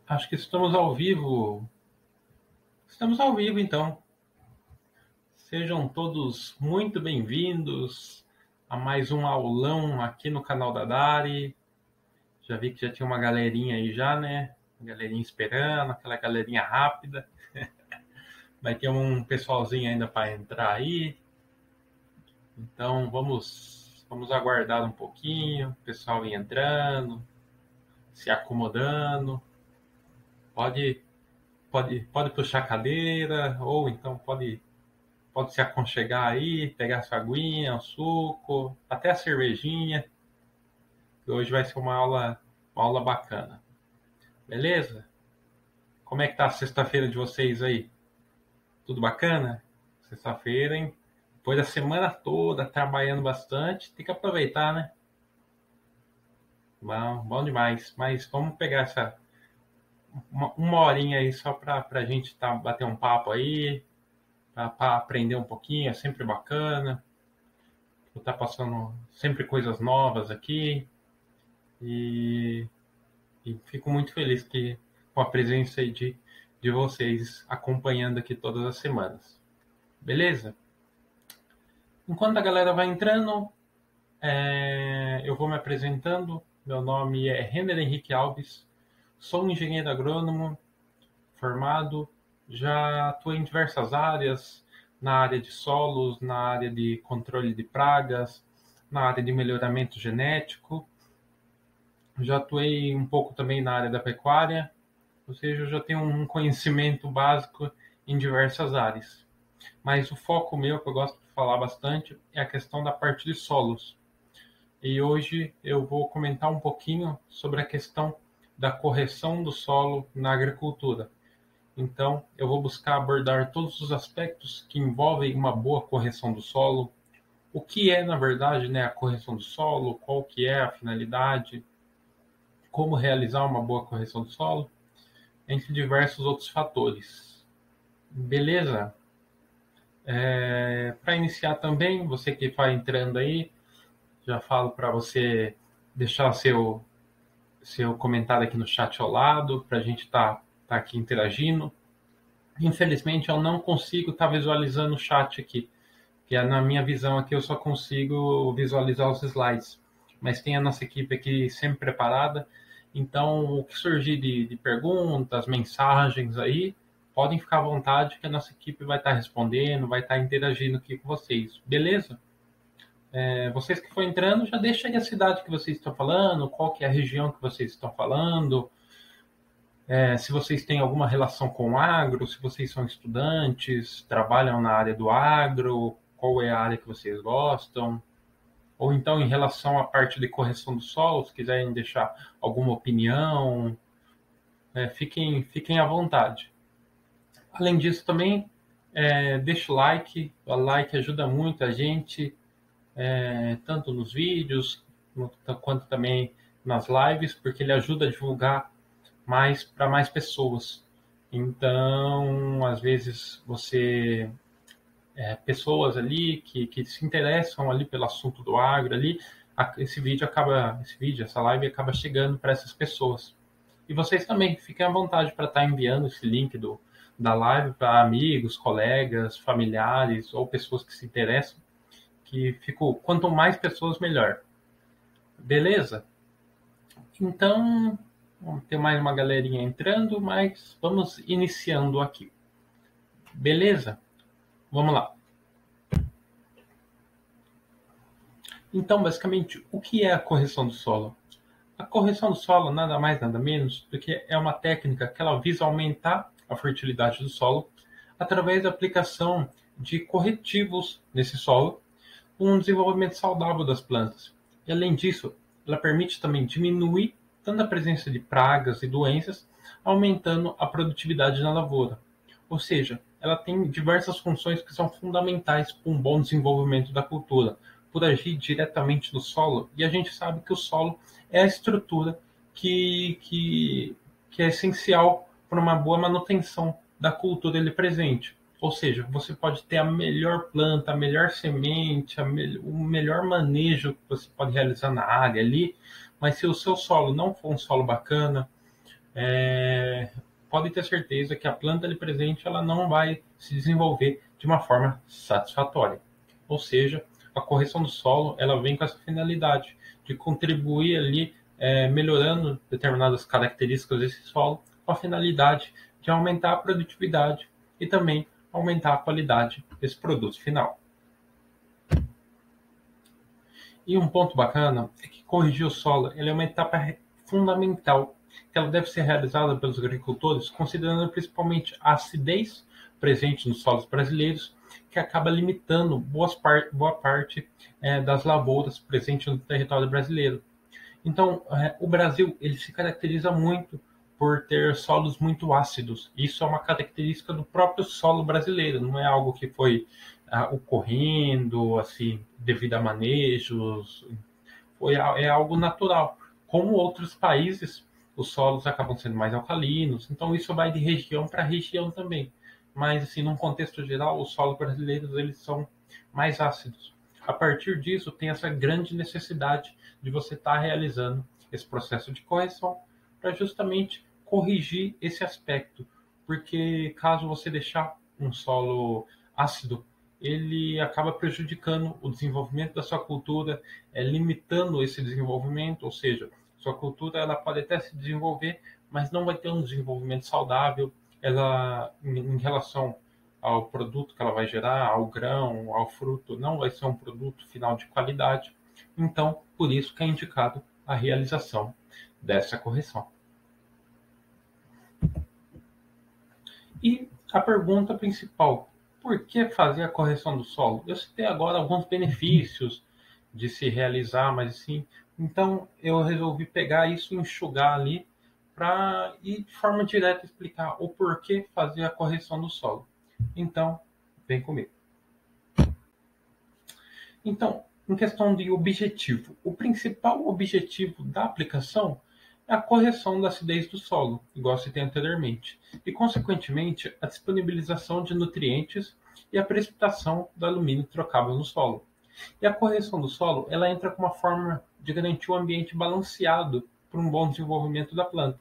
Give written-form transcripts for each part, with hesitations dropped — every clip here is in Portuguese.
Acho que estamos ao vivo. Estamos ao vivo, então. Sejam todos muito bem-vindos a mais um aulão aqui no canal da Dari. Já vi que já tinha uma galerinha aí já, né? Uma galerinha esperando, aquela galerinha rápida. Vai ter um pessoalzinho ainda para entrar aí. Então vamos aguardar um pouquinho, o pessoal ir entrando, se acomodando. Pode pode puxar a cadeira ou então pode se aconchegar aí, pegar sua aguinha, um suco, até a cervejinha, que hoje vai ser uma aula bacana. Beleza? Como é que tá a sexta-feira de vocês aí? Tudo bacana? Sexta-feira, hein? Depois da semana toda trabalhando bastante, tem que aproveitar, né? Bom demais. Mas vamos pegar uma horinha aí só pra gente bater um papo aí, pra aprender um pouquinho, é sempre bacana. Vou estar passando sempre coisas novas aqui. E, e fico muito feliz com a presença aí de vocês acompanhando aqui todas as semanas. Beleza? Enquanto a galera vai entrando, eu vou me apresentando. Meu nome é Renner Henrique Alves, sou um engenheiro agrônomo formado, já atuei em diversas áreas, na área de solos, na área de controle de pragas, na área de melhoramento genético. Já atuei um pouco também na área da pecuária, ou seja, eu já tenho um conhecimento básico em diversas áreas. Mas o foco meu, que eu gosto de falar bastante, é a questão da parte de solos. E hoje eu vou comentar um pouquinho sobre a questão da correção do solo na agricultura. Então, eu vou buscar abordar todos os aspectos que envolvem uma boa correção do solo, o que é, na verdade, né, a correção do solo, qual que é a finalidade, como realizar uma boa correção do solo, entre diversos outros fatores. Beleza? Para iniciar também, você que vai entrando aí, já falo para você deixar seu comentário aqui no chat ao lado, para a gente tá aqui interagindo. Infelizmente, eu não consigo estar visualizando o chat aqui, que na minha visão aqui eu só consigo visualizar os slides. Mas tem a nossa equipe aqui sempre preparada. Então, o que surgir de perguntas, mensagens aí, podem ficar à vontade que a nossa equipe vai estar respondendo, vai estar interagindo aqui com vocês. Beleza? Vocês que estão entrando, já deixa aí a cidade que vocês estão falando, qual que é a região que vocês estão falando, se vocês têm alguma relação com o agro, se vocês são estudantes, trabalham na área do agro, qual é a área que vocês gostam, ou então em relação à parte de correção do solo, se quiserem deixar alguma opinião, fiquem à vontade. Além disso também, deixa o like ajuda muito a gente, tanto nos vídeos, quanto também nas lives, porque ele ajuda a divulgar mais para mais pessoas. Então, às vezes, pessoas ali que se interessam ali pelo assunto do agro ali, essa live acaba chegando para essas pessoas. E vocês também, fiquem à vontade para estar enviando esse link da live para amigos, colegas, familiares ou pessoas que se interessam, quanto mais pessoas, melhor. Beleza? Então, vamos ter mais uma galerinha entrando, mas vamos iniciando aqui. Beleza? Vamos lá. Então, basicamente, o que é a correção do solo? A correção do solo nada mais, nada menos do que é uma técnica que ela visa aumentar a fertilidade do solo através da aplicação de corretivos nesse solo, com um desenvolvimento saudável das plantas. E, além disso, ela permite também diminuir tanto a presença de pragas e doenças, aumentando a produtividade na lavoura. Ou seja, ela tem diversas funções que são fundamentais para um bom desenvolvimento da cultura, por agir diretamente no solo, e a gente sabe que o solo é a estrutura que é essencial para uma boa manutenção da cultura ele presente. Ou seja, você pode ter a melhor planta, a melhor semente, o melhor manejo que você pode realizar na área ali, mas se o seu solo não for um solo bacana, pode ter certeza que a planta ali presente ela não vai se desenvolver de uma forma satisfatória. Ou seja, a correção do solo ela vem com essa finalidade de contribuir ali, melhorando determinadas características desse solo, com a finalidade de aumentar a produtividade e também aumentar a qualidade desse produto final. E um ponto bacana é que corrigir o solo ele é uma etapa fundamental que ela deve ser realizada pelos agricultores, considerando principalmente a acidez presente nos solos brasileiros, que acaba limitando boa parte das lavouras presentes no território brasileiro. Então, o Brasil ele se caracteriza muito por ter solos muito ácidos. Isso é uma característica do próprio solo brasileiro, não é algo que foi ocorrendo assim devido a manejos, é algo natural. Como outros países, os solos acabam sendo mais alcalinos, então isso vai de região para região também. Mas assim, num contexto geral, os solos brasileiros eles são mais ácidos. A partir disso, tem essa grande necessidade de você estar realizando esse processo de correção para justamente corrigir esse aspecto, porque caso você deixar um solo ácido, ele acaba prejudicando o desenvolvimento da sua cultura, limitando esse desenvolvimento, ou seja, sua cultura ela pode até se desenvolver, mas não vai ter um desenvolvimento saudável, ela em relação ao produto que ela vai gerar, ao grão, ao fruto, não vai ser um produto final de qualidade. Então, por isso que é indicado a realização dessa correção. E a pergunta principal, por que fazer a correção do solo? Eu citei agora alguns benefícios de se realizar, mas assim, então eu resolvi pegar isso e enxugar ali para ir de forma direta explicar o porquê fazer a correção do solo. Então, vem comigo. Então, em questão de objetivo, o principal objetivo da aplicação é a correção da acidez do solo, igual citei anteriormente, e, consequentemente, a disponibilização de nutrientes e a precipitação do alumínio trocável no solo. E a correção do solo, ela entra como uma forma de garantir um ambiente balanceado para um bom desenvolvimento da planta.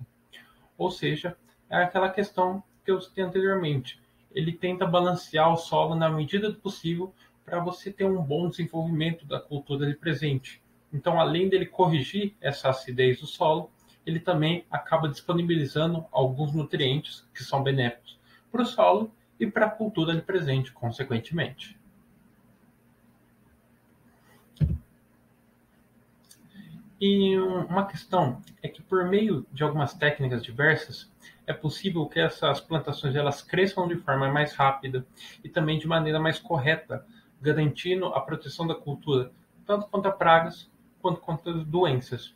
Ou seja, é aquela questão que eu citei anteriormente. Ele tenta balancear o solo na medida do possível para você ter um bom desenvolvimento da cultura ali presente. Então, além dele corrigir essa acidez do solo, ele também acaba disponibilizando alguns nutrientes que são benéficos para o solo e para a cultura ali presente, consequentemente. E uma questão é que por meio de algumas técnicas diversas, é possível que essas plantações elas cresçam de forma mais rápida e também de maneira mais correta, garantindo a proteção da cultura, tanto contra pragas quanto contra doenças.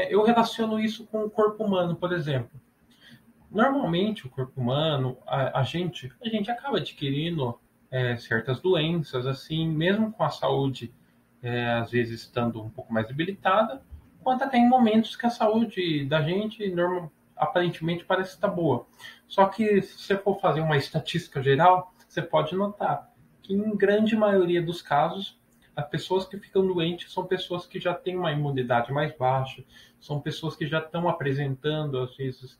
Eu relaciono isso com o corpo humano, por exemplo. Normalmente, o corpo humano, a gente acaba adquirindo certas doenças, assim, mesmo com a saúde às vezes estando um pouco mais debilitada, quanto até em momentos que a saúde da gente aparentemente parece estar boa. Só que se você for fazer uma estatística geral, você pode notar que em grande maioria dos casos, as pessoas que ficam doentes são pessoas que já têm uma imunidade mais baixa, são pessoas que já estão apresentando, às vezes,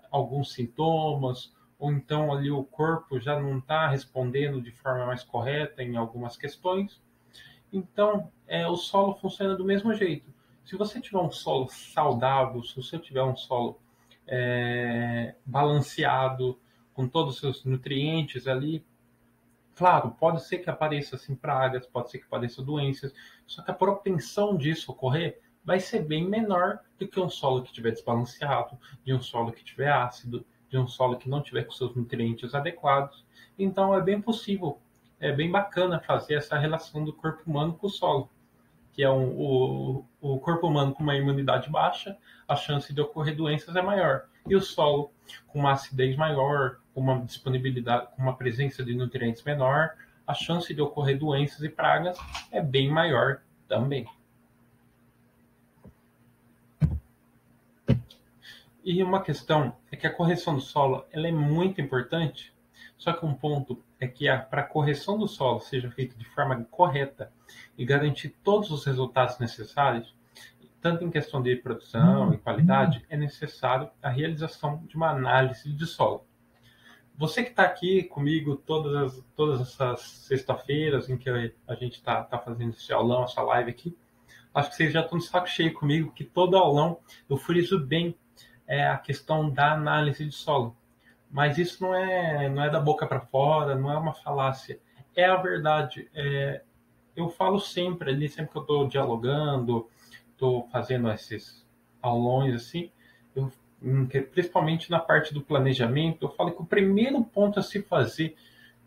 alguns sintomas, ou então ali o corpo já não está respondendo de forma mais correta em algumas questões. Então, o solo funciona do mesmo jeito. Se você tiver um solo saudável, se você tiver um solo balanceado, com todos os seus nutrientes ali, claro, pode ser que apareça assim, pragas, pode ser que apareçam doenças, só que a propensão disso ocorrer vai ser bem menor do que um solo que estiver desbalanceado, de um solo que estiver ácido, de um solo que não tiver com seus nutrientes adequados. Então, é bem possível, é bem bacana fazer essa relação do corpo humano com o solo, que é o corpo humano com uma imunidade baixa, a chance de ocorrer doenças é maior. E o solo com uma acidez maior, com uma disponibilidade, com uma presença de nutrientes menor, a chance de ocorrer doenças e pragas é bem maior também. E uma questão é que a correção do solo ela é muito importante, só que um ponto é que para a correção do solo seja feita de forma correta e garantir todos os resultados necessários, tanto em questão de produção e qualidade, é necessário a realização de uma análise de solo. Você que está aqui comigo todas essas sexta-feiras em que a gente está fazendo esse aulão, essa live aqui, acho que vocês já estão de saco cheio comigo, que todo aulão eu friso bem a questão da análise de solo. Mas isso não é da boca para fora, não é uma falácia. É a verdade. Eu falo sempre ali, sempre que eu estou dialogando, estou fazendo esses aulões assim, principalmente na parte do planejamento, eu falo que o primeiro ponto a se fazer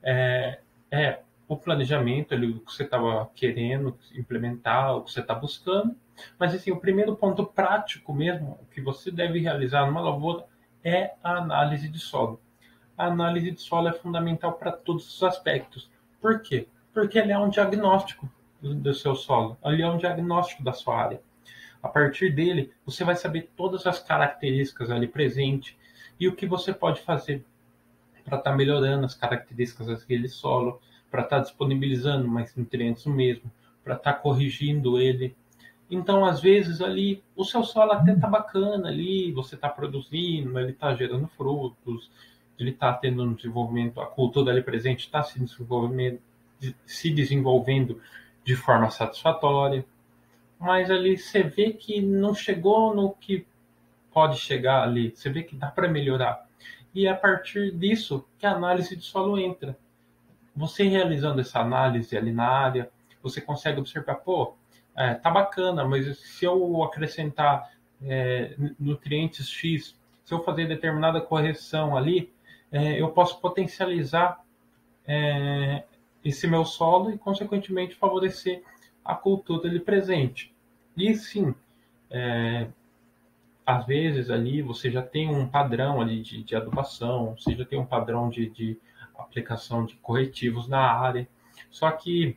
é o planejamento, ali, o que você estava querendo implementar, o que você está buscando, mas assim, o primeiro ponto prático mesmo, que você deve realizar numa lavoura, é a análise de solo. A análise de solo é fundamental para todos os aspectos. Por quê? Porque ele é um diagnóstico do seu solo, ele é um diagnóstico da sua área. A partir dele, você vai saber todas as características ali presentes e o que você pode fazer para estar melhorando as características daquele solo, para estar disponibilizando mais nutrientes no mesmo, para estar corrigindo ele. Então, às vezes, ali, o seu solo até está bacana ali, você está produzindo, ele está gerando frutos, ele está tendo um desenvolvimento, a cultura ali presente está se desenvolvendo de forma satisfatória, mas ali você vê que não chegou no que pode chegar ali, você vê que dá para melhorar. E é a partir disso que a análise de solo entra. Você realizando essa análise ali na área, você consegue observar, tá bacana, mas se eu acrescentar nutrientes X, se eu fazer determinada correção ali, eu posso potencializar esse meu solo e, consequentemente, favorecer a cultura ali presente. E sim, às vezes ali você já tem um padrão ali de adubação, você já tem um padrão de aplicação de corretivos na área, só que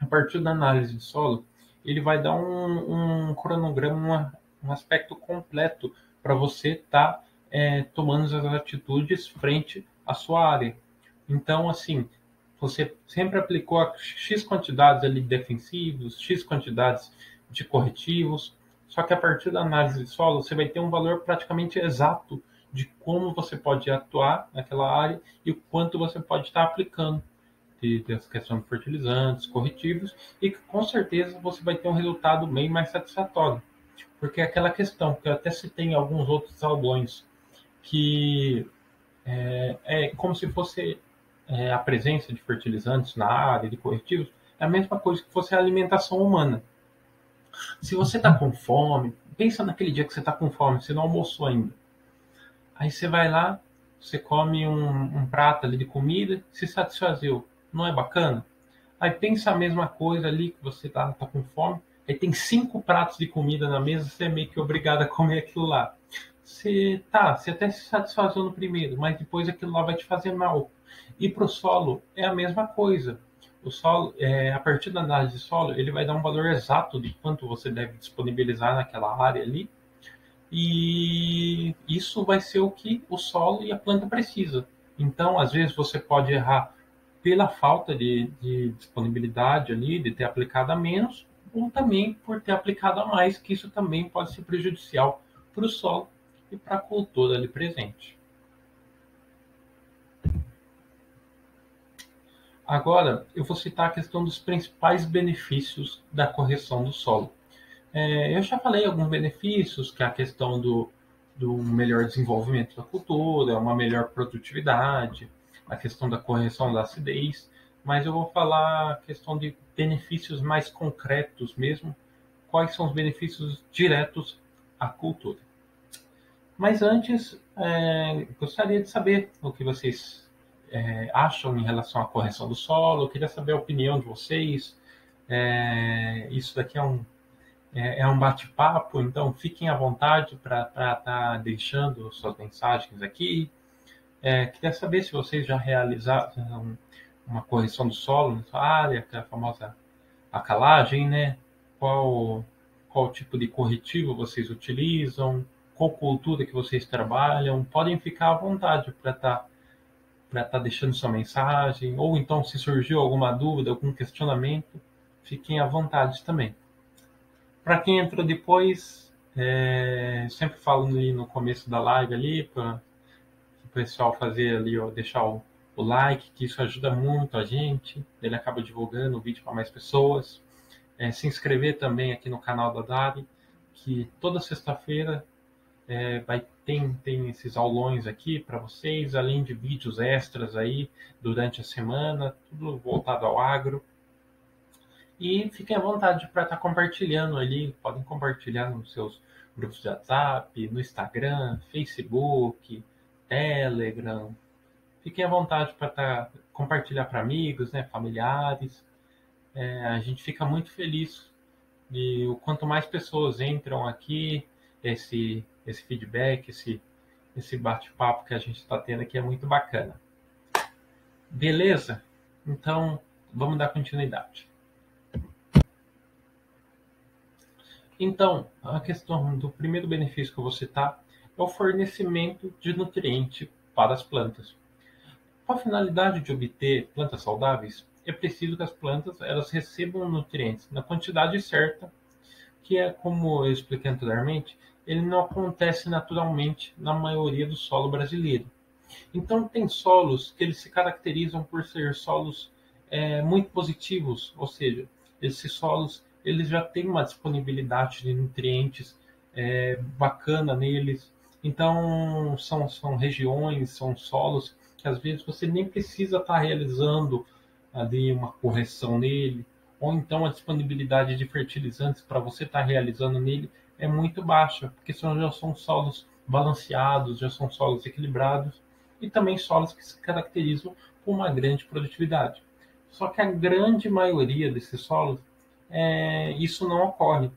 a partir da análise de solo, ele vai dar um cronograma, um aspecto completo para você estar tomando as atitudes frente à sua área. Então, assim, você sempre aplicou X quantidades ali de defensivos, X quantidades de corretivos, só que a partir da análise de solo, você vai ter um valor praticamente exato de como você pode atuar naquela área e o quanto você pode estar aplicando dessa questão de fertilizantes, corretivos, e que com certeza você vai ter um resultado bem mais satisfatório. Porque é aquela questão que eu até citei em alguns outros aulões, que é como se fosse a presença de fertilizantes na área, de corretivos, é a mesma coisa que fosse a alimentação humana. Se você está com fome, pensa naquele dia que você está com fome, você não almoçou ainda. Aí você vai lá, você come um prato ali de comida, se satisfazeu. Não é bacana? Aí pensa a mesma coisa ali, que você tá com fome, aí tem 5 pratos de comida na mesa, você é meio que obrigado a comer aquilo lá. Você até se satisfazeu no primeiro, mas depois aquilo lá vai te fazer mal. E para o solo é a mesma coisa. O solo, a partir da análise de solo, ele vai dar um valor exato de quanto você deve disponibilizar naquela área ali. E isso vai ser o que o solo e a planta precisa. Então, às vezes você pode errar pela falta de disponibilidade ali, de ter aplicado a menos, ou também por ter aplicado a mais, que isso também pode ser prejudicial para o solo e para a cultura ali presente. Agora, eu vou citar a questão dos principais benefícios da correção do solo. Eu já falei alguns benefícios, que é a questão do melhor desenvolvimento da cultura, uma melhor produtividade, a questão da correção da acidez, mas eu vou falar a questão de benefícios mais concretos mesmo, quais são os benefícios diretos à cultura. Mas antes, gostaria de saber o que vocês acham em relação à correção do solo, eu queria saber a opinião de vocês. Isso daqui é um bate-papo, então fiquem à vontade para estar deixando suas mensagens aqui. Queria saber se vocês já realizaram uma correção do solo na sua área, que é a famosa acalagem, né? Qual tipo de corretivo vocês utilizam, qual cultura que vocês trabalham. Podem ficar à vontade para estar deixando sua mensagem, ou então se surgiu alguma dúvida, algum questionamento, fiquem à vontade também. Para quem entrou depois, sempre falo ali no começo da live ali, para o pessoal fazer ali, ó, deixar o like, que isso ajuda muito a gente. Ele acaba divulgando o vídeo para mais pessoas. Se inscrever também aqui no canal da Dari, que toda sexta-feira tem esses aulões aqui para vocês, além de vídeos extras aí durante a semana, tudo voltado ao agro. E fiquem à vontade para estar compartilhando ali, podem compartilhar nos seus grupos de WhatsApp, no Instagram, Facebook, Telegram. Fiquem à vontade para compartilhar para amigos, né, familiares. A gente fica muito feliz e o quanto mais pessoas entram aqui, esse feedback, esse bate-papo que a gente está tendo aqui é muito bacana. Beleza? Então, vamos dar continuidade. Então, a questão do primeiro benefício que eu vou citar é o fornecimento de nutriente para as plantas. Com a finalidade de obter plantas saudáveis, é preciso que as plantas elas recebam nutrientes na quantidade certa, que é, como eu expliquei anteriormente, ele não acontece naturalmente na maioria do solo brasileiro. Então, tem solos que eles se caracterizam por ser solos muito positivos, ou seja, esses solos eles já têm uma disponibilidade de nutrientes bacana neles. Então, são regiões, são solos que às vezes você nem precisa estar realizando ali uma correção nele, ou então a disponibilidade de fertilizantes para você estar realizando nele é muito baixa, porque já são solos balanceados, já são solos equilibrados, e também solos que se caracterizam por uma grande produtividade. Só que a grande maioria desses solos, isso não ocorre.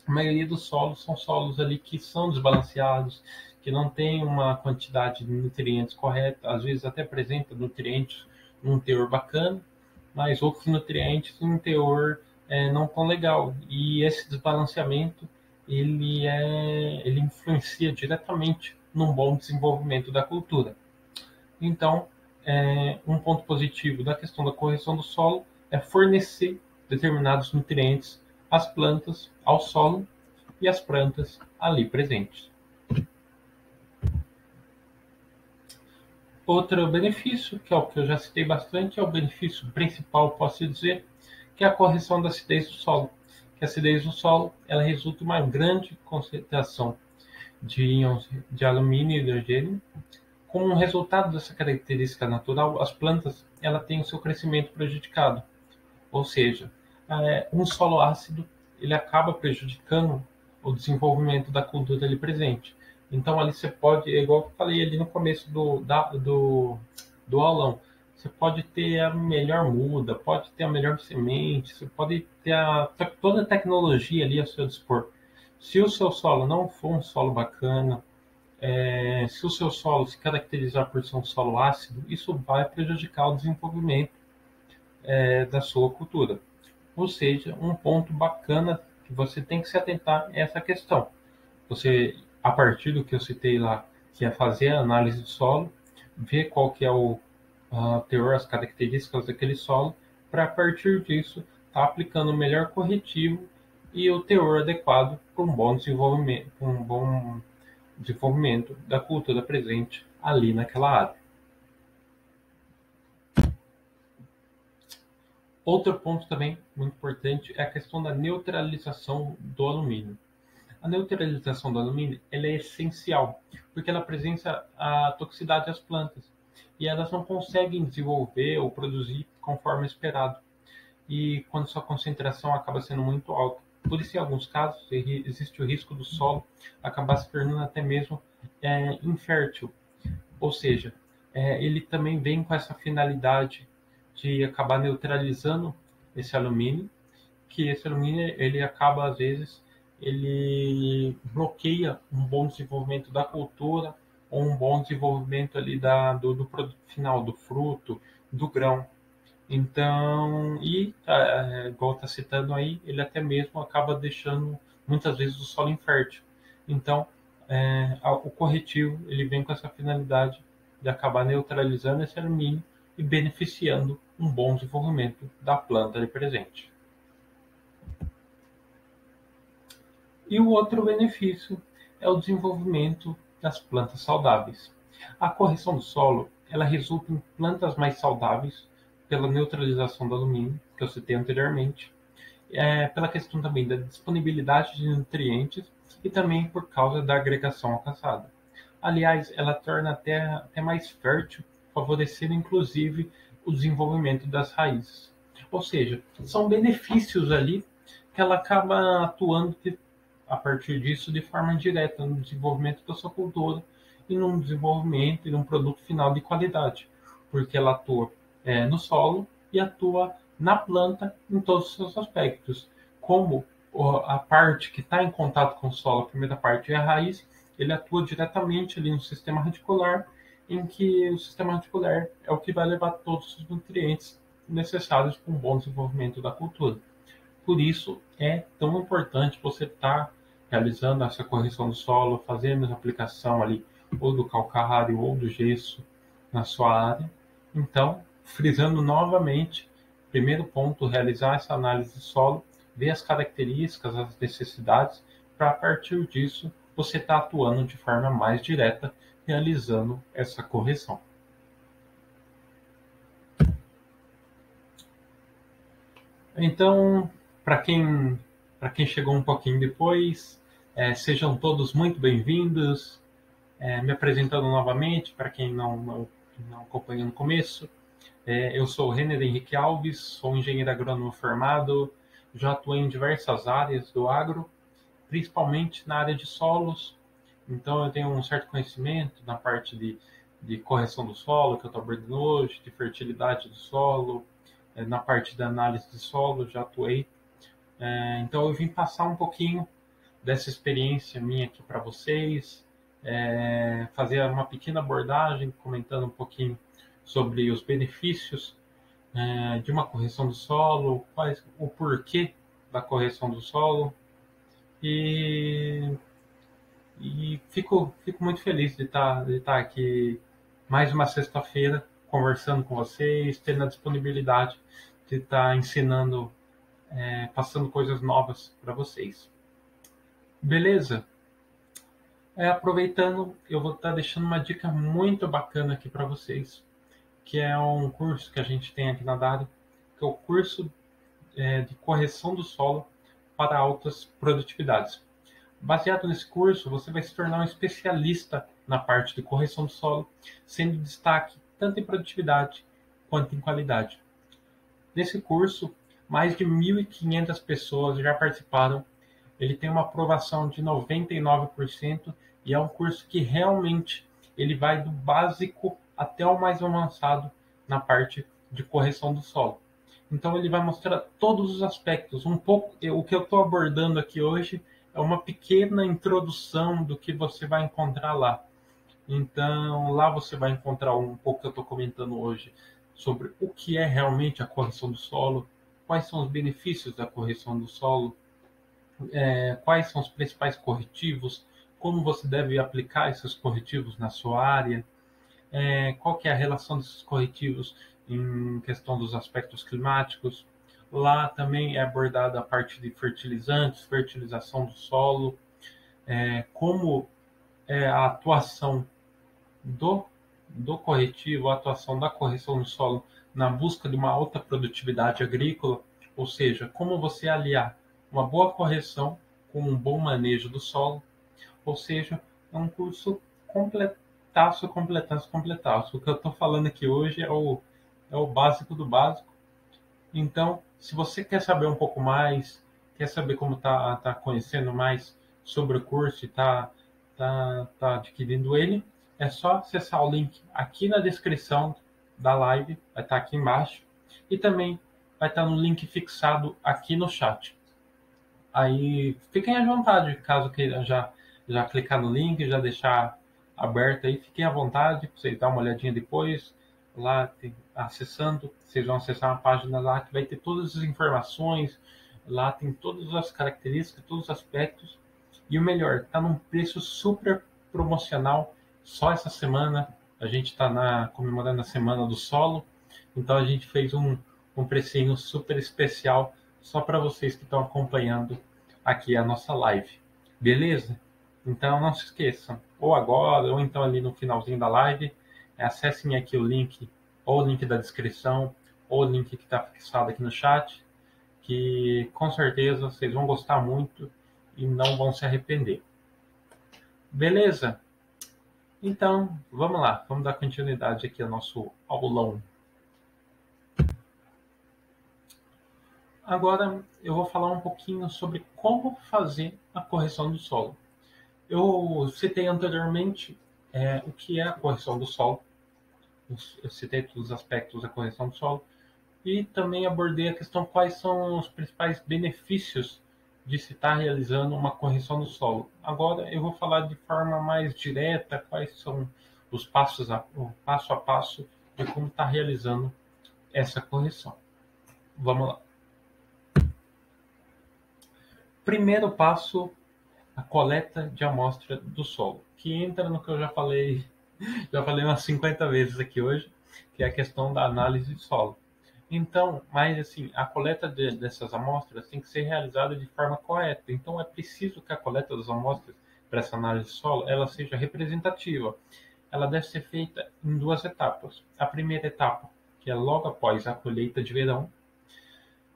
A maioria dos solos são solos ali que são desbalanceados, que não têm uma quantidade de nutrientes correta, às vezes até apresenta nutrientes num teor bacana, mas outros nutrientes num teor não tão legal. E esse desbalanceamento ele influencia diretamente num bom desenvolvimento da cultura. Então, um ponto positivo da questão da correção do solo é fornecer determinados nutrientes às plantas, ao solo e às plantas ali presentes. Outro benefício, que é o que eu já citei bastante, é o benefício principal, posso dizer, que é a correção da acidez do solo. Que a acidez do solo ela resulta em uma grande concentração de íons de alumínio e hidrogênio. Como resultado dessa característica natural, as plantas ela têm o seu crescimento prejudicado. Ou seja, um solo ácido ele acaba prejudicando o desenvolvimento da cultura ali presente. Então ali você pode, igual eu falei ali no começo do aulão, você pode ter a melhor muda, pode ter a melhor semente, você pode ter toda a tecnologia ali a seu dispor. Se o seu solo não for um solo bacana, se o seu solo se caracterizar por ser um solo ácido, isso vai prejudicar o desenvolvimento da sua cultura. Ou seja, um ponto bacana que você tem que se atentar é essa questão. Você, a partir do que eu citei lá, que é fazer a análise do solo, ver qual que é o teor, as características daquele solo, para a partir disso estar aplicando o melhor corretivo e o teor adequado para um bom desenvolvimento da cultura presente ali naquela área. Outro ponto também muito importante é a questão da neutralização do alumínio. A neutralização do alumínio ela é essencial, porque ela apresenta a toxicidade às plantas e elas não conseguem desenvolver ou produzir conforme esperado. E quando sua concentração acaba sendo muito alta. Por isso, em alguns casos, existe o risco do solo acabar se tornando até mesmo infértil. Ou seja, ele também vem com essa finalidade de acabar neutralizando esse alumínio, que esse alumínio ele acaba às vezes ele bloqueia um bom desenvolvimento da cultura ou um bom desenvolvimento ali do produto final, do fruto, do grão. Então, igual está citando aí, ele até mesmo acaba deixando muitas vezes o solo infértil. Então, o corretivo ele vem com essa finalidade de acabar neutralizando esse alumínio e beneficiando um bom desenvolvimento da planta ali presente. E o outro benefício é o desenvolvimento das plantas saudáveis. A correção do solo, ela resulta em plantas mais saudáveis pela neutralização do alumínio, que eu citei anteriormente, pela questão também da disponibilidade de nutrientes e também por causa da agregação alcançada. Aliás, ela torna a terra até mais fértil, favorecendo inclusive o desenvolvimento das raízes. Ou seja, são benefícios ali que ela acaba atuando a partir disso de forma direta no desenvolvimento da sua cultura e no desenvolvimento e num produto final de qualidade, porque ela atua no solo e atua na planta em todos os seus aspectos, como a parte que está em contato com o solo, a primeira parte é a raiz, ele atua diretamente ali no sistema radicular, em que o sistema radicular é o que vai levar todos os nutrientes necessários para um bom desenvolvimento da cultura. Por isso é tão importante você estar realizando essa correção do solo, fazendo a aplicação ali ou do calcário ou do gesso na sua área. Então, frisando novamente, primeiro ponto, realizar essa análise de solo, ver as características, as necessidades, para a partir disso você estar atuando de forma mais direta, realizando essa correção. Então, para quem chegou um pouquinho depois, sejam todos muito bem-vindos. Me apresentando novamente, para quem não acompanhou no começo, eu sou o Renner Henrique Alves, sou engenheiro agrônomo formado, já atuei em diversas áreas do agro, principalmente na área de solos, então eu tenho um certo conhecimento na parte de correção do solo, que eu estou abordando hoje, de fertilidade do solo, na parte da análise de solo, já atuei. Então eu vim passar um pouquinho dessa experiência minha aqui para vocês, fazer uma pequena abordagem, comentando um pouquinho sobre os benefícios de uma correção do solo, o porquê da correção do solo, e fico muito feliz de estar aqui mais uma sexta-feira conversando com vocês, tendo a disponibilidade de estar ensinando, passando coisas novas para vocês. Beleza? Aproveitando, eu vou estar deixando uma dica muito bacana aqui para vocês, que é um curso que a gente tem aqui na Dário, que é o curso de correção do solo para altas produtividades. Baseado nesse curso, você vai se tornar um especialista na parte de correção do solo, sendo destaque tanto em produtividade quanto em qualidade. Nesse curso, mais de 1.500 pessoas já participaram. Ele tem uma aprovação de 99% e é um curso que realmente ele vai do básico até o mais avançado na parte de correção do solo. Então ele vai mostrar todos os aspectos. O que eu estou abordando aqui hoje é uma pequena introdução do que você vai encontrar lá. Então lá você vai encontrar um pouco que eu estou comentando hoje sobre o que é realmente a correção do solo, quais são os benefícios da correção do solo, quais são os principais corretivos, como você deve aplicar esses corretivos na sua área, qual que é a relação desses corretivos em questão dos aspectos climáticos. Lá também é abordada a parte de fertilizantes, fertilização do solo, como é a atuação do corretivo, a atuação da correção do solo na busca de uma alta produtividade agrícola, ou seja, como você aliar uma boa correção com um bom manejo do solo, ou seja, é um curso completaço. O que eu estou falando aqui hoje é o básico do básico. Então, se você quer saber um pouco mais, quer saber como tá conhecendo mais sobre o curso e tá adquirindo ele, é só acessar o link aqui na descrição da live, vai estar aqui embaixo, e também vai estar no link fixado aqui no chat. Aí fiquem à vontade, caso queiram já clicar no link, já deixar aberto aí, fiquem à vontade, para vocês dar uma olhadinha depois, lá acessando, vocês vão acessar uma página lá que vai ter todas as informações, lá tem todas as características, todos os aspectos, e o melhor, está num preço super promocional. Só essa semana a gente está comemorando a Semana do Solo, então a gente fez um precinho super especial só para vocês que estão acompanhando aqui a nossa live. Beleza? Então não se esqueçam, ou agora, ou então ali no finalzinho da live, acessem aqui o link, ou o link da descrição, ou o link que está fixado aqui no chat, que com certeza vocês vão gostar muito e não vão se arrepender. Beleza? Então, vamos lá, vamos dar continuidade aqui ao nosso aulão. Agora eu vou falar um pouquinho sobre como fazer a correção do solo. Eu citei anteriormente o que é a correção do solo, eu citei todos os aspectos da correção do solo e também abordei a questão quais são os principais benefícios de se estar realizando uma correção do solo. Agora eu vou falar de forma mais direta quais são os passos o passo a passo de como estar realizando essa correção. Vamos lá. Primeiro passo, a coleta de amostra do solo, que entra no que eu já falei umas 50 vezes aqui hoje, que é a questão da análise de solo. Então, mas assim, a coleta dessas amostras tem que ser realizada de forma correta. Então, é preciso que a coleta das amostras para essa análise de solo ela seja representativa. Ela deve ser feita em duas etapas. A primeira etapa, que é logo após a colheita de verão,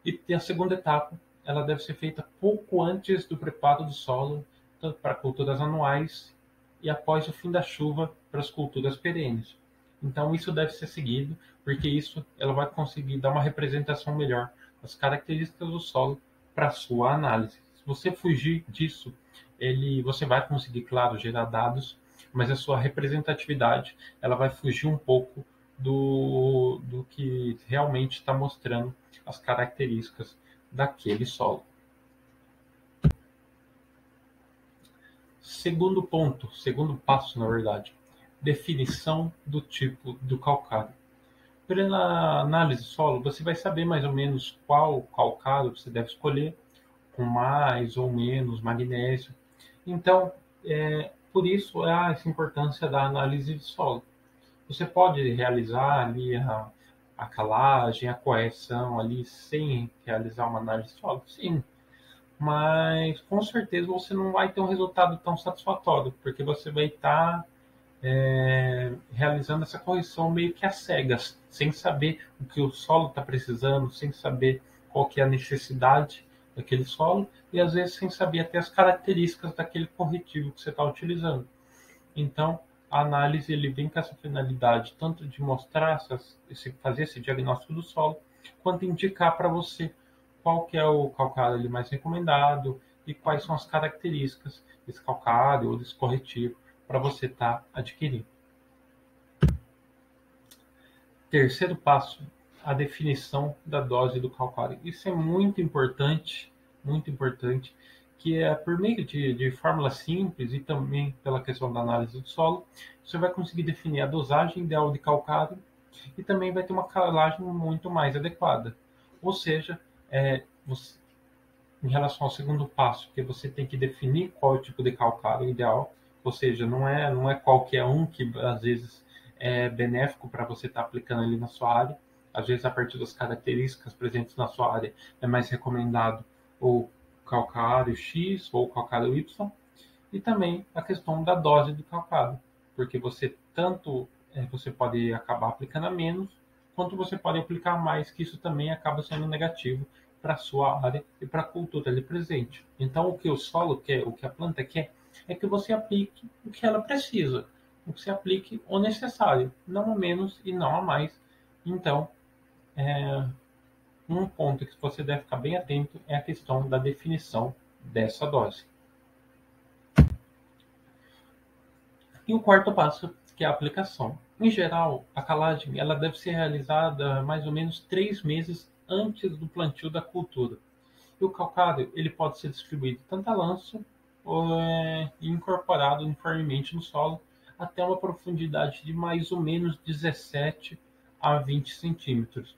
e a segunda etapa, ela deve ser feita pouco antes do preparo do solo, tanto para culturas anuais e após o fim da chuva para as culturas perenes. Então isso deve ser seguido, porque isso ela vai conseguir dar uma representação melhor das características do solo para a sua análise. Se você fugir disso, você vai conseguir, claro, gerar dados, mas a sua representatividade ela vai fugir um pouco do que realmente está mostrando as características daquele solo. Segundo ponto, segundo passo, na verdade, definição do tipo do calcário. Pela análise do solo, você vai saber mais ou menos qual calcário você deve escolher, com mais ou menos magnésio. Então, por isso há essa importância da análise de solo. Você pode realizar ali a calagem, a correção ali sem realizar uma análise de solo? Sim, mas com certeza você não vai ter um resultado tão satisfatório, porque você vai estar realizando essa correção meio que às cegas, sem saber o que o solo está precisando, sem saber qual que é a necessidade daquele solo e às vezes sem saber até as características daquele corretivo que você está utilizando. Então, a análise ele vem com essa finalidade tanto de mostrar, fazer esse diagnóstico do solo, quanto indicar para você qual que é o calcário mais recomendado e quais são as características desse calcário ou desse corretivo para você estar adquirindo. Terceiro passo, a definição da dose do calcário. Isso é muito importante, que é por meio de fórmulas simples e também pela questão da análise do solo, você vai conseguir definir a dosagem ideal de calcário e também vai ter uma calagem muito mais adequada. Ou seja, em relação ao segundo passo, que você tem que definir qual é o tipo de calcário ideal, ou seja, não é qualquer um que às vezes é benéfico para você estar aplicando ali na sua área. Às vezes, a partir das características presentes na sua área, é mais recomendado o calcário X ou calcário Y, e também a questão da dose do calcário, porque você pode acabar aplicando a menos, quanto você pode aplicar mais, que isso também acaba sendo negativo para a sua área e para a cultura ali presente. Então, o que o solo quer, o que a planta quer, é que você aplique o que ela precisa, o que você aplique o necessário, não a menos e não a mais. Então, um ponto que você deve ficar bem atento é a questão da definição dessa dose. E o quarto passo, que é a aplicação. Em geral, a calagem ela deve ser realizada mais ou menos 3 meses antes do plantio da cultura. E o calcário ele pode ser distribuído tanto a lanço ou incorporado uniformemente no solo até uma profundidade de mais ou menos 17 a 20 centímetros.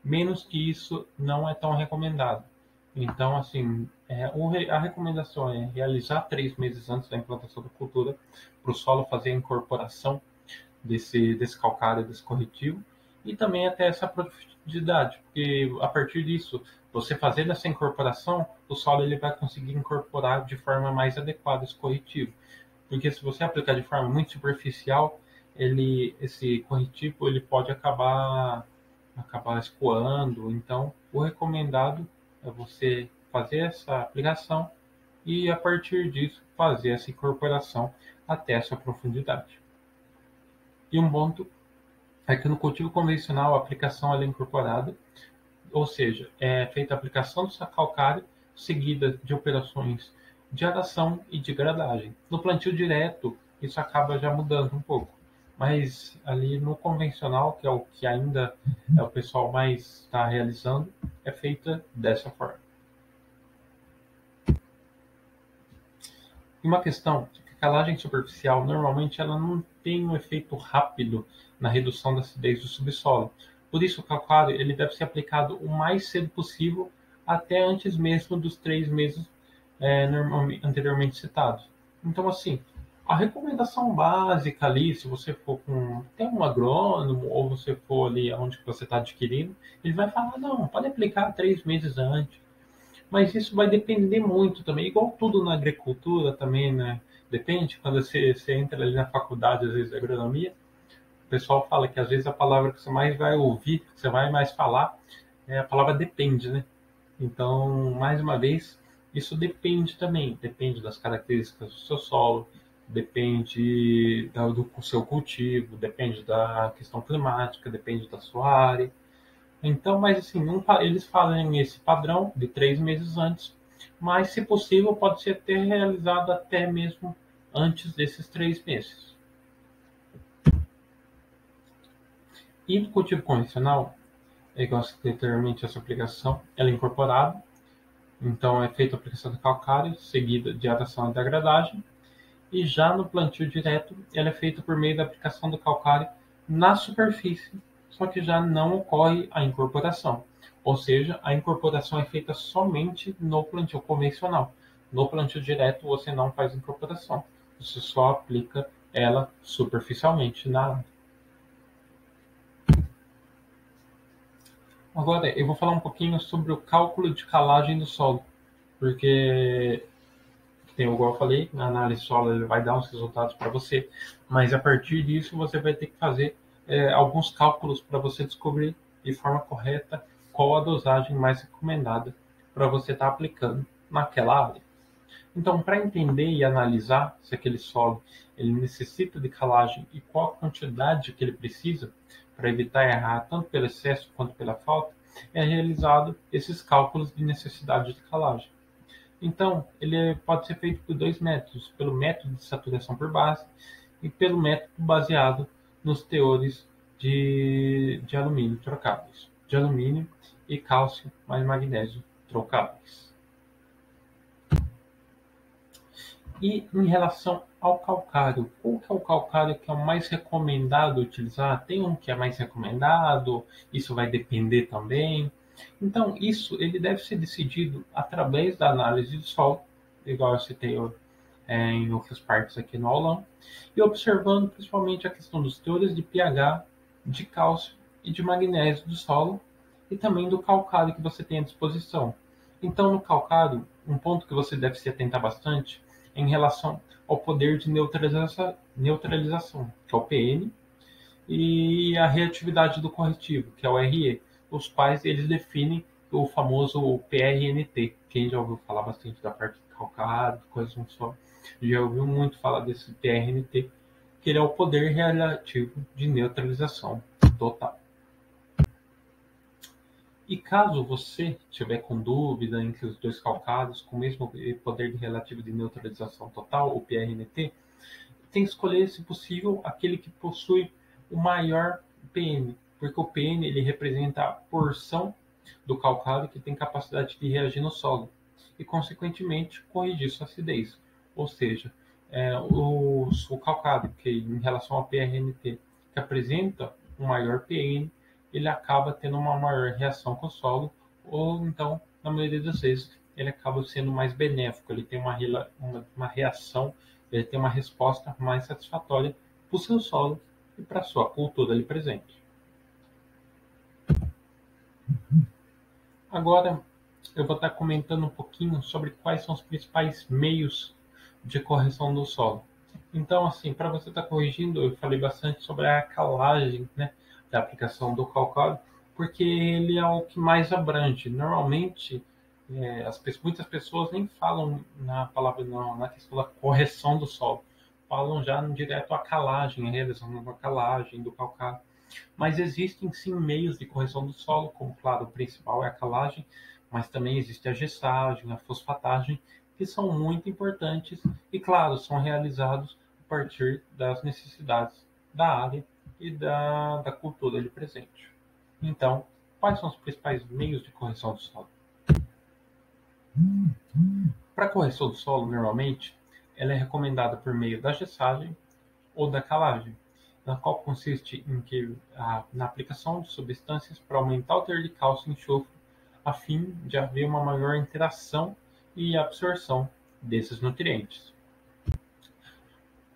Menos que isso não é tão recomendado. Então, assim, a recomendação é realizar 3 meses antes da implantação da cultura, para o solo fazer a incorporação desse calcário, desse corretivo, e também até essa profundidade, porque a partir disso Você fazendo essa incorporação, o solo ele vai conseguir incorporar de forma mais adequada esse corretivo. Porque se você aplicar de forma muito superficial, esse corretivo ele pode acabar escoando. Então, o recomendado é você fazer essa aplicação e, a partir disso, fazer essa incorporação até essa profundidade. E um ponto é que no cultivo convencional a aplicação ela é incorporada, ou seja, é feita a aplicação do saco calcário, seguida de operações de aração e de gradagem. No plantio direto, isso acaba já mudando um pouco, mas ali no convencional, que é o que ainda é o pessoal mais está realizando, é feita dessa forma. E uma questão, a calagem superficial normalmente ela não tem um efeito rápido na redução da acidez do subsolo. Por isso, o calcário ele deve ser aplicado o mais cedo possível, até antes mesmo dos 3 meses anteriormente citados. Então, assim, a recomendação básica ali, se você for tem um agrônomo ou você for ali onde você está adquirindo, ele vai falar, não, pode aplicar 3 meses antes. Mas isso vai depender muito também, igual tudo na agricultura também, né? Depende, quando você entra ali na faculdade, às vezes, de agronomia, o pessoal fala que às vezes a palavra que você mais vai ouvir, que você vai mais falar, é a palavra depende, né? Então, mais uma vez, isso depende também. Depende das características do seu solo, depende do seu cultivo, depende da questão climática, depende da sua área. Então, mas assim, eles fazem esse padrão de 3 meses antes, mas se possível pode ser até realizado até mesmo antes desses 3 meses. E no cultivo convencional, é igual anteriormente essa aplicação, ela é incorporada, então é feita a aplicação de calcário, seguida de aração e degradagem, e já no plantio direto, ela é feita por meio da aplicação do calcário na superfície, só que já não ocorre a incorporação. Ou seja, a incorporação é feita somente no plantio convencional. No plantio direto, você não faz incorporação. Você só aplica ela superficialmente na área. Agora, eu vou falar um pouquinho sobre o cálculo de calagem do solo, porque igual eu falei, na análise solo ele vai dar uns resultados para você, mas a partir disso você vai ter que fazer alguns cálculos para você descobrir de forma correta qual a dosagem mais recomendada para você estar aplicando naquela área. Então, para entender e analisar se aquele solo ele necessita de calagem e qual a quantidade que ele precisa para evitar errar tanto pelo excesso quanto pela falta, é realizado esses cálculos de necessidade de calagem. Então, ele pode ser feito por 2 métodos, pelo método de saturação por base e pelo método baseado nos teores de alumínio trocáveis, de alumínio e cálcio mais magnésio trocáveis. E em relação ao calcário, qual que é o calcário que é o mais recomendado utilizar? Tem um que é mais recomendado? Isso vai depender também. Então, isso ele deve ser decidido através da análise do solo, igual eu citei em outras partes aqui no aulão, e observando principalmente a questão dos teores de pH, de cálcio e de magnésio do solo, e também do calcário que você tem à disposição. Então, no calcário, um ponto que você deve se atentar bastante é em relação ao poder de neutralização, que é o PN, e a reatividade do corretivo, que é o RE. Os quais eles definem o famoso PRNT. Quem já ouviu falar bastante da parte de calcário, coisas só, já ouviu muito falar desse PRNT, que ele é o poder relativo de neutralização total. E caso você tiver com dúvida entre os dois calcários com o mesmo poder de relativo de neutralização total, o PRNT, tem que escolher, se possível, aquele que possui o maior PN, porque o PN ele representa a porção do calcário que tem capacidade de reagir no solo e, consequentemente, corrigir sua acidez. Ou seja, o calcário, que em relação ao PRNT, que apresenta um maior PN, ele acaba tendo uma maior reação com o solo, ou então, na maioria das vezes, ele acaba sendo mais benéfico, ele tem uma reação, ele tem uma resposta mais satisfatória para o seu solo e para a sua cultura ali presente. Agora, eu vou estar comentando um pouquinho sobre quais são os principais meios de correção do solo. Então, assim, para você estar corrigindo, eu falei bastante sobre a calagem, né, da aplicação do calcário, porque ele é o que mais abrange. Normalmente, muitas pessoas nem falam na palavra, não, na questão da correção do solo, falam já direto a calagem, a realização da calagem do calcário. Mas existem sim meios de correção do solo, como claro, o principal é a calagem, mas também existe a gessagem, a fosfatagem, que são muito importantes e, claro, são realizados a partir das necessidades da área e da cultura ali presente. Então, quais são os principais meios de correção do solo? Para a correção do solo, normalmente, ela é recomendada por meio da gessagem ou da calagem, na qual consiste em que na aplicação de substâncias para aumentar o teor de cálcio e enxofre, a fim de haver uma maior interação e absorção desses nutrientes.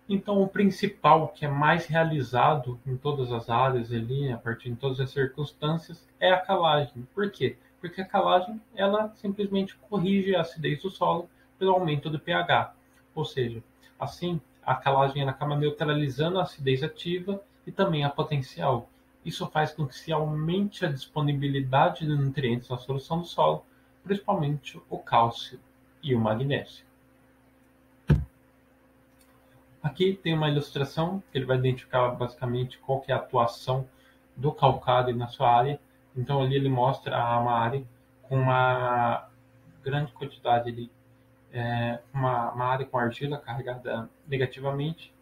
Então, o principal, que é mais realizado em todas as áreas ali, a partir de todas as circunstâncias, é a calagem. Por quê? Porque a calagem, ela simplesmente corrige a acidez do solo pelo aumento do pH. Ou seja, assim, a calagem ela acaba neutralizando a acidez ativa e também a potencial. Isso faz com que se aumente a disponibilidade de nutrientes na solução do solo, principalmente o cálcio e o magnésio. Aqui tem uma ilustração que ele vai identificar basicamente qual que é a atuação do calcário na sua área. Então ali ele mostra uma área com uma grande quantidade de uma área com argila carregada negativamente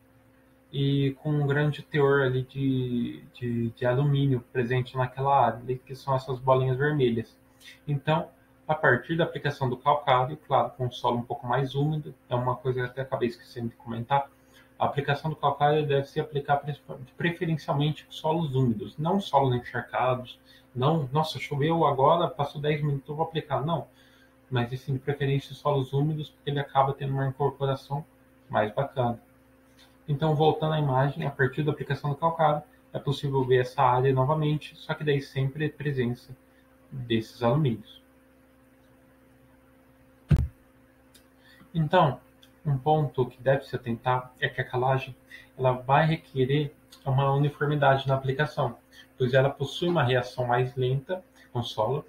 e com um grande teor ali de alumínio presente naquela área, que são essas bolinhas vermelhas. Então, a partir da aplicação do calcário, claro, com o solo um pouco mais úmido, é uma coisa que eu até acabei esquecendo de comentar, a aplicação do calcário deve se aplicar preferencialmente em solos úmidos, não solos encharcados, não, nossa, choveu agora, passou 10 minutos, eu vou aplicar. Não, mas sim de preferência em solos úmidos, porque ele acaba tendo uma incorporação mais bacana. Então, voltando à imagem, a partir da aplicação do calcário, é possível ver essa área novamente, só que daí sempre a presença desses alumínios. Então, um ponto que deve se atentar é que a calagem ela vai requerer uma uniformidade na aplicação, pois ela possui uma reação mais lenta com o solo,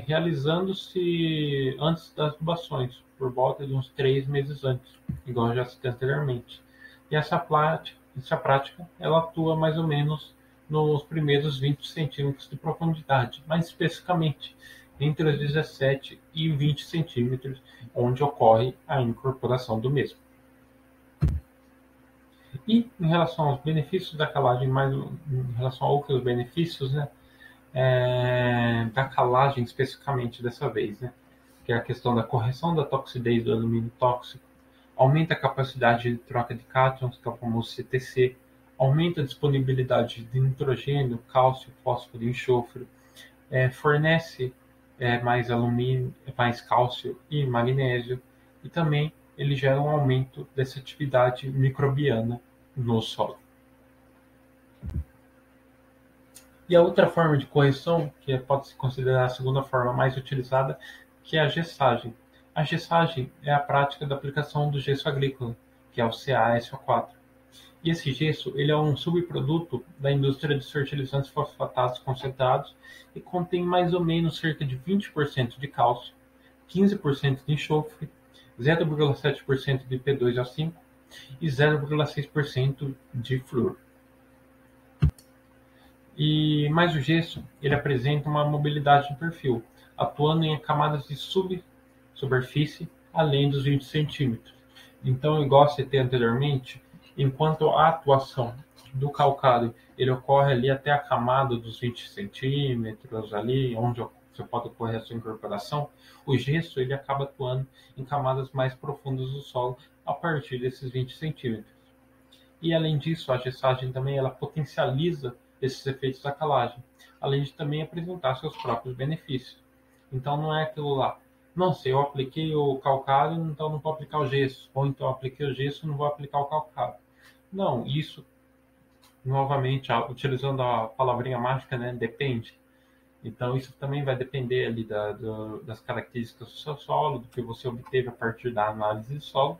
realizando-se antes das tubações, por volta de uns 3 meses antes, igual eu já citei anteriormente. E essa prática ela atua mais ou menos nos primeiros 20 centímetros de profundidade, mais especificamente entre os 17 e 20 centímetros, onde ocorre a incorporação do mesmo. E em relação aos benefícios da calagem, mais em relação a outros benefícios, né, da calagem especificamente dessa vez, né, que é a questão da correção da toxidez do alumínio tóxico, aumenta a capacidade de troca de cátions, que é o famoso CTC, aumenta a disponibilidade de nitrogênio, cálcio, fósforo e enxofre, fornece mais alumínio, mais cálcio e magnésio, e também ele gera um aumento dessa atividade microbiana no solo. E a outra forma de correção, que pode-se considerar a segunda forma mais utilizada, que é a gessagem. A gessagem é a prática da aplicação do gesso agrícola, que é o CaSO4. E esse gesso ele é um subproduto da indústria de fertilizantes fosfatados concentrados e contém mais ou menos cerca de 20% de cálcio, 15% de enxofre, 0,7% de P2O5 e 0,6% de flúor. Mas o gesso ele apresenta uma mobilidade de perfil, atuando em camadas de subsuperfície além dos 20 centímetros. Então, igual citei anteriormente, enquanto a atuação do calcário ele ocorre ali até a camada dos 20 centímetros, ali onde você pode ocorrer a sua incorporação, o gesso ele acaba atuando em camadas mais profundas do solo a partir desses 20 centímetros. E além disso, a gessagem também ela potencializa esses efeitos da calagem, além de também apresentar seus próprios benefícios. Então não é aquilo lá, nossa, eu apliquei o calcário, então não vou aplicar o gesso, ou então eu apliquei o gesso, não vou aplicar o calcário. Não, isso, novamente, utilizando a palavrinha mágica, né, depende. Então, isso também vai depender ali das características do seu solo, do que você obteve a partir da análise de solo.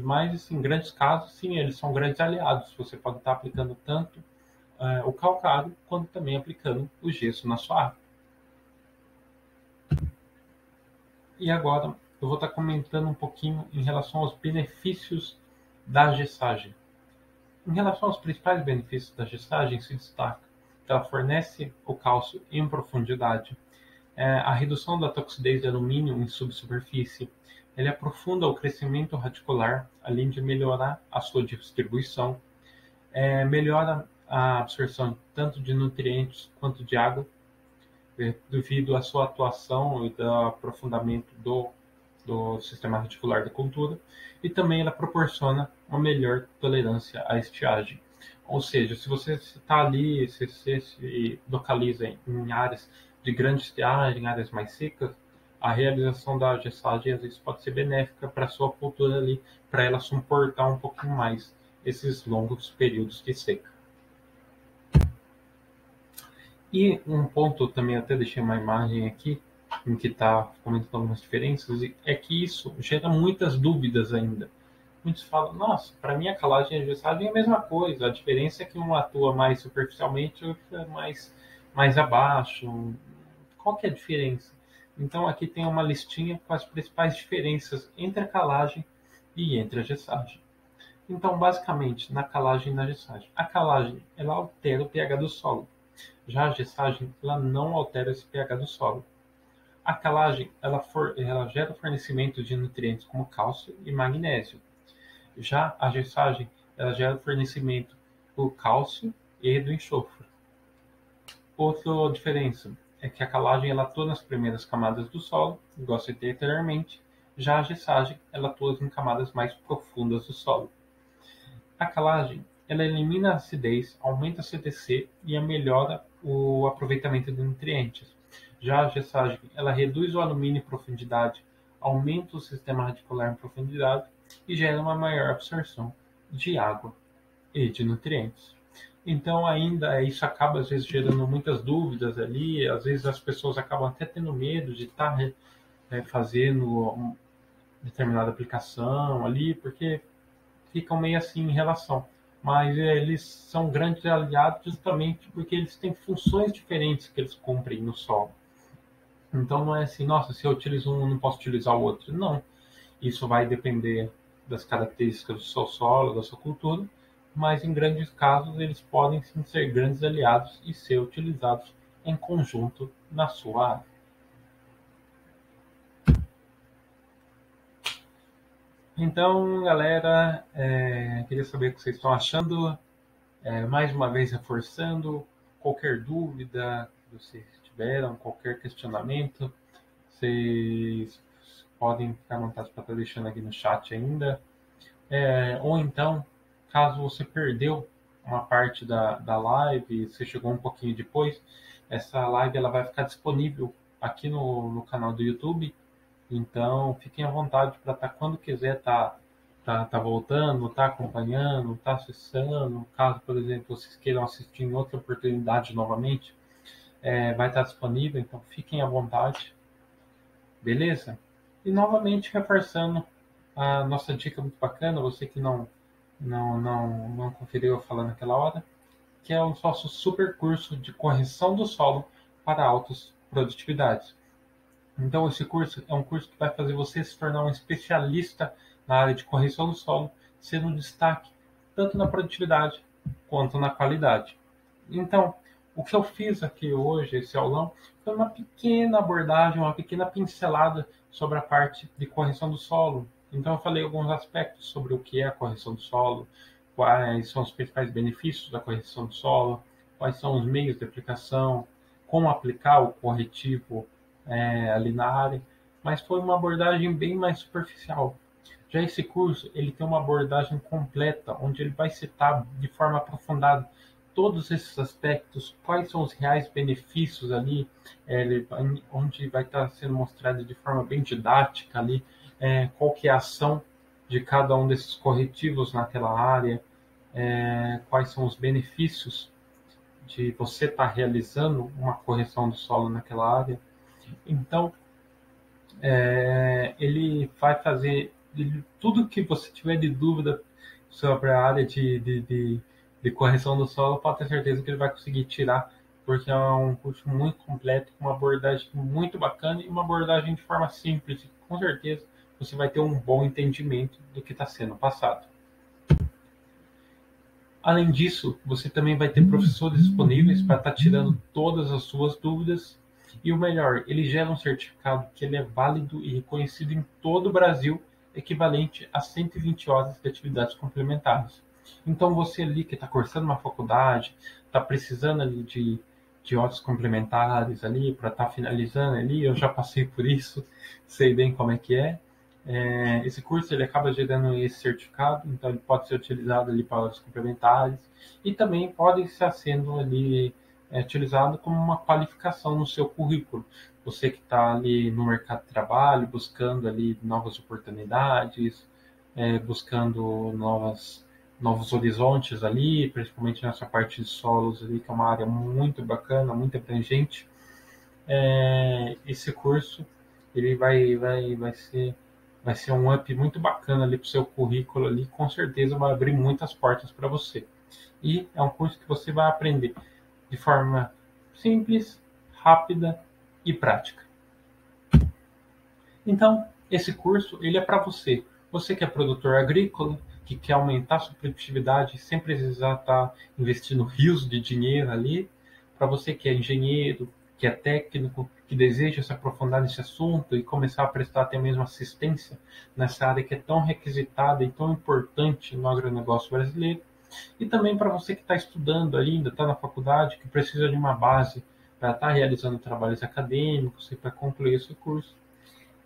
Mas, assim, em grandes casos, sim, eles são grandes aliados. Você pode estar aplicando tanto o calcário, quanto também aplicando o gesso na sua área. E agora eu vou estar comentando um pouquinho em relação aos benefícios da gessagem. Em relação aos principais benefícios da gessagem, se destaca que ela fornece o cálcio em profundidade, a redução da toxidez de alumínio em subsuperfície, ele aprofunda o crescimento radicular, além de melhorar a sua distribuição, melhora a absorção tanto de nutrientes quanto de água, devido à sua atuação e do aprofundamento do sistema radicular da cultura, e também ela proporciona uma melhor tolerância à estiagem. Ou seja, se você está ali, se você se localiza em áreas de grande estiagem, áreas mais secas, a realização da gessagem às vezes pode ser benéfica para a sua cultura ali, para ela suportar um pouquinho mais esses longos períodos de seca. E um ponto também, até deixei uma imagem aqui, em que está comentando algumas diferenças, é que isso gera muitas dúvidas ainda. Muitos falam, nossa, para mim a calagem e a gessagem é a mesma coisa, a diferença é que um atua mais superficialmente e outro é mais abaixo. Qual que é a diferença? Então aqui tem uma listinha com as principais diferenças entre a calagem e entre a gessagem. Então, basicamente, na calagem e na gessagem. A calagem, ela altera o pH do solo. Já a gessagem, ela não altera esse pH do solo. A calagem, ela gera o fornecimento de nutrientes como cálcio e magnésio. Já a gessagem, ela gera o fornecimento do cálcio e do enxofre. Outra diferença é que a calagem ela atua nas primeiras camadas do solo, igual eu citei anteriormente. Já a gessagem, ela atua em camadas mais profundas do solo. A calagem, ela elimina a acidez, aumenta a CTC e melhora o aproveitamento de nutrientes. Já a gessagem, ela reduz o alumínio em profundidade, aumenta o sistema radicular em profundidade e gera uma maior absorção de água e de nutrientes. Então, ainda isso acaba às vezes gerando muitas dúvidas ali, às vezes as pessoas acabam até tendo medo de estar fazendo determinada aplicação ali, porque ficam meio assim em relação. Mas eles são grandes aliados justamente porque eles têm funções diferentes que eles cumprem no solo. Então não é assim, nossa, se eu utilizo um, não posso utilizar o outro. Não. Isso vai depender das características do seu solo, da sua cultura, mas em grandes casos eles podem sim ser grandes aliados e ser utilizados em conjunto na sua área. Então, galera, queria saber o que vocês estão achando. Mais uma vez reforçando, qualquer dúvida que vocês tiveram, qualquer questionamento, vocês podem ficar à vontade para estar deixando aqui no chat ainda. Ou então, caso você perdeu uma parte da live, você chegou um pouquinho depois, essa live ela vai ficar disponível aqui no canal do YouTube. Então, fiquem à vontade para estar quando quiser tá voltando, tá acompanhando, tá acessando. Caso, por exemplo, vocês queiram assistir em outra oportunidade novamente, vai estar disponível, então fiquem à vontade, beleza? E novamente reforçando a nossa dica muito bacana, você que não conferiu eu falando naquela hora, que é o nosso super curso de correção do solo para altas produtividades. Então, esse curso é um curso que vai fazer você se tornar um especialista na área de correção do solo, sendo um destaque tanto na produtividade quanto na qualidade. Então, o que eu fiz aqui hoje, esse aulão, foi uma pequena abordagem, uma pequena pincelada sobre a parte de correção do solo. Então, eu falei alguns aspectos sobre o que é a correção do solo, quais são os principais benefícios da correção do solo, quais são os meios de aplicação, como aplicar o corretivo ali na área, mas foi uma abordagem bem mais superficial. Já esse curso, ele tem uma abordagem completa, onde ele vai citar de forma aprofundada todos esses aspectos, quais são os reais benefícios ali, onde vai estar sendo mostrado de forma bem didática ali, qual que é a ação de cada um desses corretivos naquela área, quais são os benefícios de você estar realizando uma correção do solo naquela área. Então, ele vai fazer tudo que você tiver de dúvida sobre a área de correção do solo, pode ter certeza que ele vai conseguir tirar, porque é um curso muito completo, com uma abordagem muito bacana e uma abordagem de forma simples. E com certeza você vai ter um bom entendimento do que está sendo passado. Além disso, você também vai ter professores disponíveis para estar tirando todas as suas dúvidas. E o melhor, ele gera um certificado que ele é válido e reconhecido em todo o Brasil, equivalente a 120 horas de atividades complementares. Então você ali que está cursando uma faculdade, está precisando ali de horas complementares ali para estar finalizando ali, eu já passei por isso, sei bem como é que é. Esse curso ele acaba gerando esse certificado, então ele pode ser utilizado ali para horas complementares e também pode estar sendo ali utilizado como uma qualificação no seu currículo. Você que está ali no mercado de trabalho, buscando ali novas oportunidades, buscando novos horizontes ali, principalmente nessa parte de solos ali, que é uma área muito bacana, muito abrangente. Esse curso ele vai ser um up muito bacana ali para o seu currículo ali, com certeza vai abrir muitas portas para você. E é um curso que você vai aprender de forma simples, rápida e prática. Então, esse curso ele é para você. Você que é produtor agrícola, que quer aumentar sua produtividade sem precisar estar investindo rios de dinheiro ali. Para você que é engenheiro, que é técnico, que deseja se aprofundar nesse assunto e começar a prestar até mesmo assistência nessa área que é tão requisitada e tão importante no agronegócio brasileiro. E também para você que está estudando ainda, está na faculdade, que precisa de uma base para estar realizando trabalhos acadêmicos e para concluir esse curso.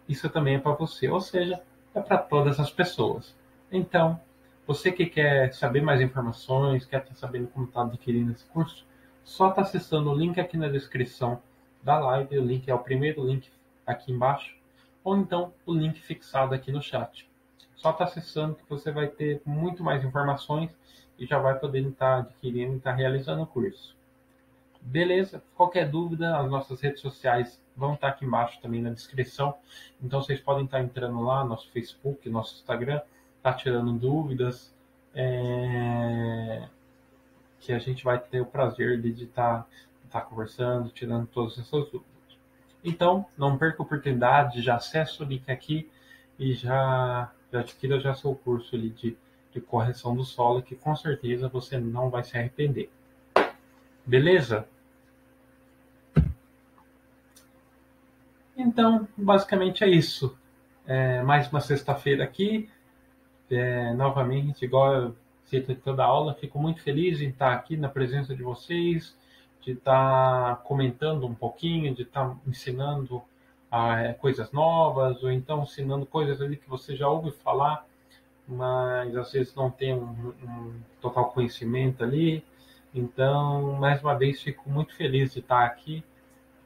Isso também é para você, ou seja, é para todas as pessoas. Então, você que quer saber mais informações, quer estar sabendo como está adquirindo esse curso, só está acessando o link aqui na descrição da live, o link é o primeiro link aqui embaixo, ou então o link fixado aqui no chat. Só está acessando que você vai ter muito mais informações e já vai poder estar adquirindo e estar realizando o curso. Beleza? Qualquer dúvida, as nossas redes sociais vão estar aqui embaixo também na descrição. Então vocês podem estar entrando lá, nosso Facebook, nosso Instagram, tá tirando dúvidas, que a gente vai ter o prazer de estar conversando, tirando todas essas dúvidas. Então, não perca a oportunidade, já acessa o link aqui e já adquira já seu curso ali de correção do solo, que com certeza você não vai se arrepender. Beleza? Então, basicamente é isso. Mais uma sexta-feira aqui. Novamente, igual eu cito toda aula, fico muito feliz em estar aqui na presença de vocês, de estar comentando um pouquinho, de estar ensinando coisas novas, ou então ensinando coisas ali que você já ouve falar, mas às vezes não tem um total conhecimento ali. Então, mais uma vez, fico muito feliz de estar aqui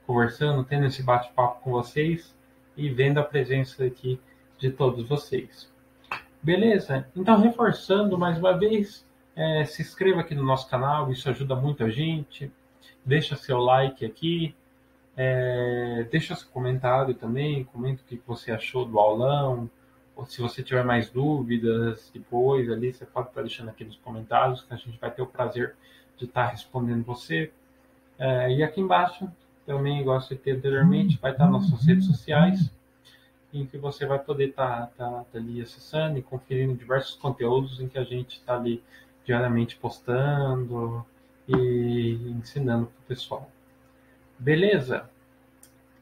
conversando, tendo esse bate-papo com vocês e vendo a presença aqui de todos vocês. Beleza? Então, reforçando mais uma vez, se inscreva aqui no nosso canal, isso ajuda muito a gente. Deixa seu like aqui, deixa seu comentário também, comenta o que você achou do aulão, ou se você tiver mais dúvidas depois ali, você pode estar deixando aqui nos comentários, que a gente vai ter o prazer de estar respondendo você. E aqui embaixo, também, igual eu citei anteriormente, vai estar nossas redes sociais, em que você vai poder estar ali acessando e conferindo diversos conteúdos em que a gente está ali diariamente postando e ensinando para o pessoal. Beleza?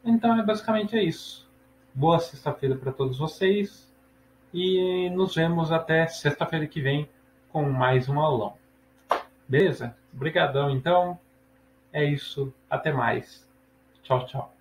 Então, basicamente é isso. Boa sexta-feira para todos vocês e nos vemos até sexta-feira que vem com mais um aulão. Beleza? Obrigadão, então. É isso. Até mais. Tchau, tchau.